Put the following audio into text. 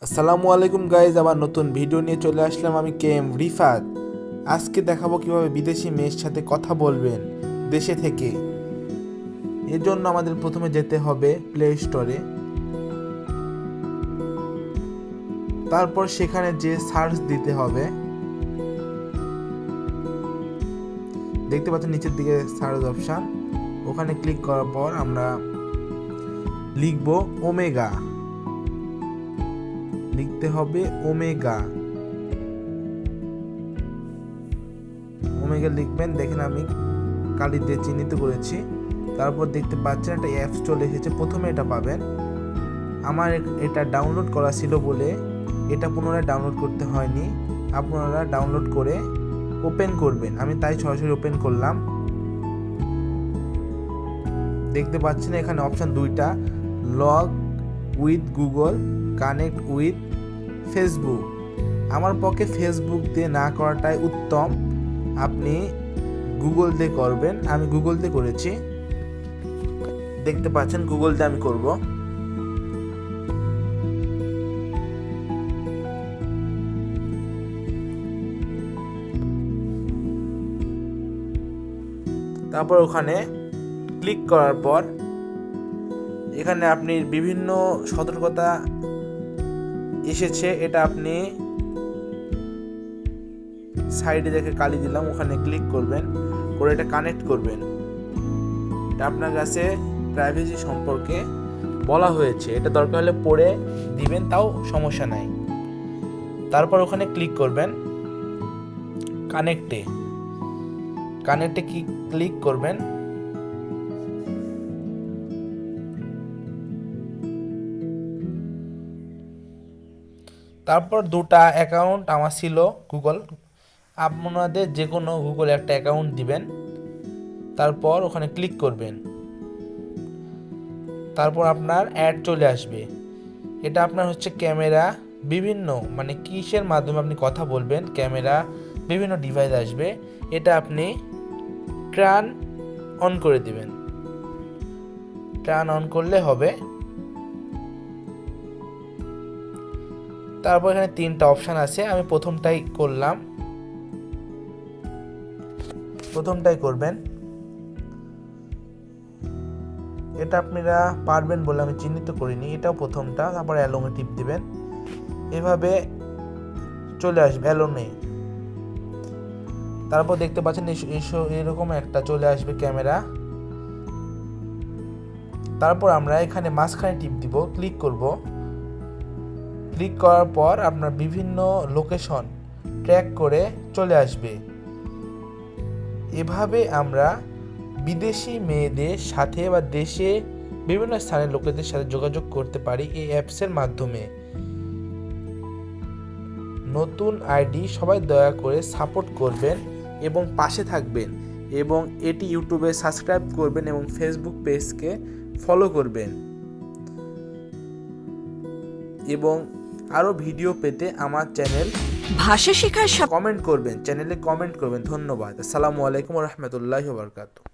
আসসালামু আলাইকুম গাইজ, আবার নতুন ভিডিও নিয়ে চলে আসলাম। আমি কেএম রিফাত। আজকে দেখাবো কিভাবে বিদেশি মেয়ের সাথে কথা বলবেন দেশে থেকে। এর জন্য আমাদের প্রথমে যেতে হবে প্লে স্টোরে, তারপর সেখানে যে সার্চ দিতে হবে। দেখতে পাচ্ছেন নিচের দিকে সার্চ অপশান, ওখানে ক্লিক করার পর আমরা লিখব ওমেগা। লিখতে হবে ওমেগা। ওমেগা লিখবেন। দেখেন আমি কালি দিয়ে চিহ্নিত করেছি। তারপর দেখতে পাচ্ছেন একটা অ্যাপস চলে এসেছে, প্রথমে এটা পাবেন। আমার এটা ডাউনলোড করা ছিল বলে এটা পুনরায় ডাউনলোড করতে হয়নি, আপনারা ডাউনলোড করে ওপেন করবেন। আমি তাই সরাসরি ওপেন করলাম। দেখতে পাচ্ছেন এখানে অপশান দুইটা, log with Google, connect with Facebook. আমার পক্ষে ফেসবুক দিয়ে না করাটাই উত্তম, আপনি গুগল দিয়ে করবেন। আমি গুগল দিয়ে করেছি। দেখতে পাচ্ছেন গুগল দিয়ে আমি করব। তারপর ওখানে ক্লিক করার পর এখানে আপনি বিভিন্ন সতর্কতা এসেছে, এটা আপনি সাইডে দেখে কালি দিলাম, ওখানে ক্লিক করবেন, করে এটা কানেক্ট করবেন। এটা আপনার কাছে প্রাইভেসি সম্পর্কে বলা হয়েছে, এটা দরকার হলে পড়ে দিবেন, তাও সমস্যা নাই। তারপর ওখানে ক্লিক করবেন কানেক্টে ক্লিক করবেন। তারপর দুটা অ্যাকাউন্ট আমার ছিল গুগল, আপনাদের যে কোনো গুগল একটা অ্যাকাউন্ট দিবেন। তারপর ওখানে ক্লিক করবেন, তারপর আপনার অ্যাড চলে আসবে। এটা আপনার হচ্ছে ক্যামেরা, বিভিন্ন মানে কিসের মাধ্যমে আপনি কথা বলবেন, ক্যামেরা বিভিন্ন ডিভাইস আসবে। এটা আপনি টার্ন অন করে দিবেন। টার্ন অন করলে হবে। তারপর এখানে তিনটা অপশান আছে, আমি প্রথমটাই করবেন। এটা আপনারা পারবেন বলে আমি চিহ্নিত করিনি, এটাও প্রথমটা। তারপর অ্যালোনে টিপ দিবেন, এভাবে চলে আসবে অ্যালোনে। তারপর দেখতে পাচ্ছেন এরকম একটা চলে আসবে ক্যামেরা। তারপর আমরা এখানে মাঝখানে টিপ দিব, ক্লিক করব। ক্লিক করার পর আপনার বিভিন্ন লোকেশন ট্র্যাক করে চলে আসবে। এভাবে আমরা বিদেশি মেয়েদের সাথে বা দেশে বিভিন্ন স্থানের লোকেদের সাথে যোগাযোগ করতে পারি এই অ্যাপসের মাধ্যমে। নতুন আইডি সবাই দয়া করে সাপোর্ট করবেন এবং পাশে থাকবেন, এবং এটি ইউটিউবে সাবস্ক্রাইব করবেন এবং ফেসবুক পেজকে ফলো করবেন, এবং আরও ভিডিও পেতে আমার চ্যানেল ভাষা শেখার চ্যানেলে কমেন্ট করবেন। ধন্যবাদ। আসসালামু আলাইকুম ওয়া রাহমাতুল্লাহি ওয়া বারাকাতুহু।